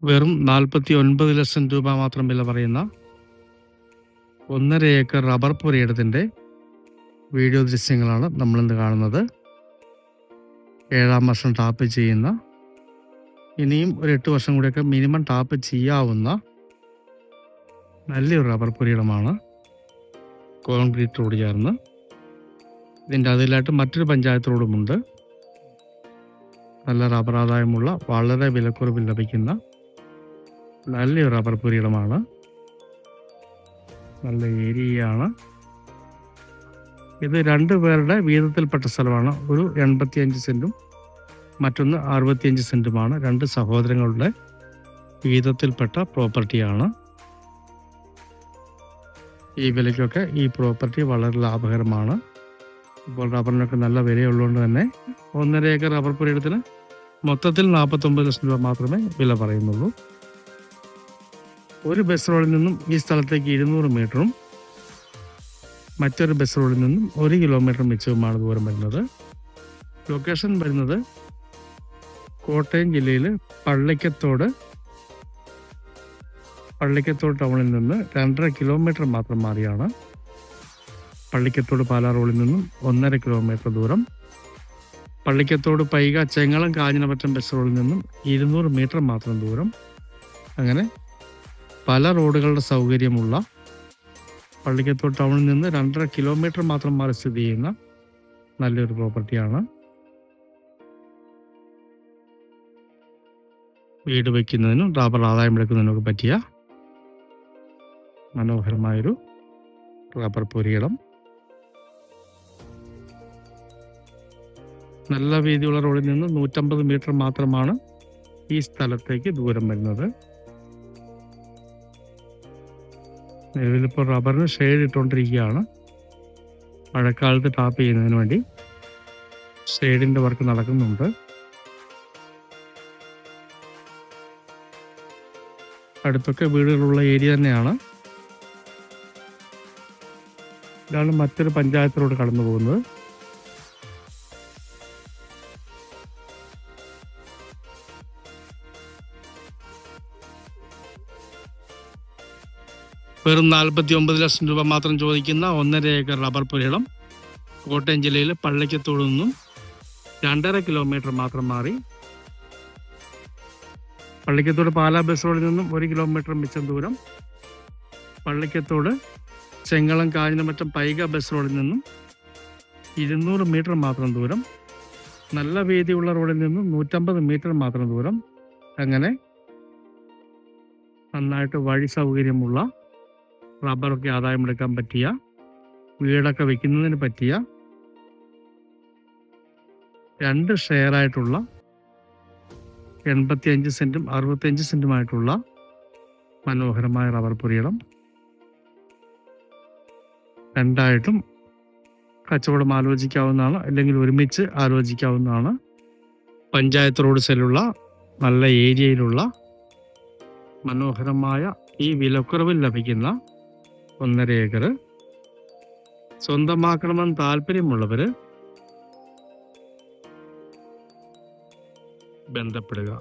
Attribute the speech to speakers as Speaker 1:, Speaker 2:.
Speaker 1: വെറും 49 ലക്ഷം രൂപ മാത്രം വില പറയുന്ന 1.5 ഏക്കർ റബ്ബർ പുരയിടത്തിൻ്റെ വീഡിയോ ദൃശ്യങ്ങളാണ് നമ്മളിന്ന് കാണുന്നത്. 7ാം വർഷം ടാപ്പ് ചെയ്യുന്ന, ഇനിയും ഒരു 8 വർഷം കൂടിയൊക്കെ മിനിമം ടാപ്പ് ചെയ്യാവുന്ന നല്ലൊരു റബ്ബർ പുരയിടമാണ്. കോൺക്രീറ്റ് റോഡ് ചേർന്ന് ഇതിൻ്റെ അതിലായിട്ട് മറ്റൊരു പഞ്ചായത്ത് റോഡുമുണ്ട്. നല്ല റബ്ബർ ആദായമുള്ള, വളരെ വിലക്കുറവിൽ ലഭിക്കുന്ന നല്ലൊരു റബ്ബർ പുരയിടമാണ്. നല്ല ഏരിയയാണ്. ഇത് 2 പേരുടെ വീതത്തിൽപ്പെട്ട സ്ഥലമാണ്. ഒരു 85 സെൻറ്റും മറ്റൊന്ന് 65 സെൻറ്റുമാണ്. 2 സഹോദരങ്ങളുടെ വീതത്തിൽപ്പെട്ട പ്രോപ്പർട്ടിയാണ്. ഈ വിലയ്ക്കൊക്കെ ഈ പ്രോപ്പർട്ടി വളരെ ലാഭകരമാണ്. ഇപ്പോൾ റബ്ബറിനൊക്കെ നല്ല വിലയുള്ളതുകൊണ്ട് തന്നെ 1.5 ഏക്കർ റബ്ബർ പുരയിടത്തിന് മൊത്തത്തിൽ 49 ലക്ഷം രൂപ മാത്രമേ വില പറയുന്നുള്ളൂ. ഒരു ബസ് റോഡിൽ നിന്നും ഈ സ്ഥലത്തേക്ക് 200 മീറ്ററും മറ്റൊരു ബസ് റോഡിൽ നിന്നും 1 കിലോമീറ്റർ മിച്ചവുമാണ് ദൂരം വരുന്നത്. ലൊക്കേഷൻ വരുന്നത് കോട്ടയം ജില്ലയിൽ പള്ളിക്കത്തോട് ടൗണിൽ നിന്ന് 2.5 കിലോമീറ്റർ മാത്രം മാറിയാണ്. പള്ളിക്കത്തോട് പാലാ റോഡിൽ നിന്നും 1.5 കിലോമീറ്റർ ദൂരം, പള്ളിക്കത്തോട് പൈക ചെങ്ങളം കാഞ്ഞിരമറ്റം ബസ് റോഡിൽ നിന്നും 200 മീറ്റർ മാത്രം ദൂരം. അങ്ങനെ പല റോഡുകളുടെ സൗകര്യമുള്ള, പള്ളിക്കത്തോട് ടൗണിൽ നിന്ന് 2.5 കിലോമീറ്റർ മാത്രം മാറി സ്ഥിതി ചെയ്യുന്ന നല്ലൊരു പ്രോപ്പർട്ടിയാണ്. വീട് വയ്ക്കുന്നതിനും റബ്ബർ ആദായം എടുക്കുന്നതിനൊക്കെ പറ്റിയ മനോഹരമായൊരു റബ്ബർ പുരയിടം. നല്ല വീതിയുള്ള റോഡിൽ നിന്ന് 150 മീറ്റർ മാത്രമാണ് ഈ സ്ഥലത്തേക്ക് ദൂരം വരുന്നത്. നിലവിലിപ്പോൾ റബ്ബറിന് ഷെയ്ഡ് ഇട്ടുകൊണ്ടിരിക്കുകയാണ്. മഴക്കാലത്ത് ടാപ്പ് ചെയ്യുന്നതിന് വേണ്ടി ഷെയ്ഡിൻ്റെ വർക്ക് നടക്കുന്നുണ്ട്. അടുത്തൊക്കെ വീടുകളുള്ള ഏരിയ തന്നെയാണ്. ഇതാണ് മറ്റൊരു പഞ്ചായത്ത് റോഡ് കടന്നു പോകുന്നത്. വെറും 49 ലക്ഷം രൂപ മാത്രം ചോദിക്കുന്ന 1.5 ഏക്കർ റബ്ബർ പുരയിടം കോട്ടയം ജില്ലയിൽ പള്ളിക്കത്തോട് നിന്നും 2.5 കിലോമീറ്റർ മാത്രം മാറി, പള്ളിക്കത്തോട് പാലാ ബസ് റോഡിൽ നിന്നും 1 കിലോമീറ്റർ മിച്ചം ദൂരം, പള്ളിക്കത്തോട് ചെങ്ങളം കാഞ്ഞിരമറ്റം പൈക ബസ് റോഡിൽ നിന്നും 200 മീറ്റർ മാത്രം ദൂരം, നല്ല വീതിയുള്ള റോഡിൽ നിന്നും 150 മീറ്റർ മാത്രം ദൂരം. അങ്ങനെ നന്നായിട്ട് വഴി സൗകര്യമുള്ള, റബ്ബറൊക്കെ ആദായമെടുക്കാൻ പറ്റിയ, വീടൊക്കെ വയ്ക്കുന്നതിന് പറ്റിയ 2 ഷെയറായിട്ടുള്ള 85 സെൻറ്റും 65 സെൻറ്റുമായിട്ടുള്ള മനോഹരമായ റബ്ബർ പുരയിടം. രണ്ടായിട്ടും കച്ചവടം ആലോചിക്കാവുന്നതാണ്, അല്ലെങ്കിൽ ഒരുമിച്ച് ആലോചിക്കാവുന്നതാണ്. പഞ്ചായത്ത് റോഡ് സൈഡിലുള്ള നല്ല ഏരിയയിലുള്ള മനോഹരമായ ഈ വിലക്കുറവിൽ ലഭിക്കുന്ന 1.5 ഏക്കർ സ്വന്തമാക്കണമെന്ന് താല്പര്യമുള്ളവർ ബന്ധപ്പെടുക.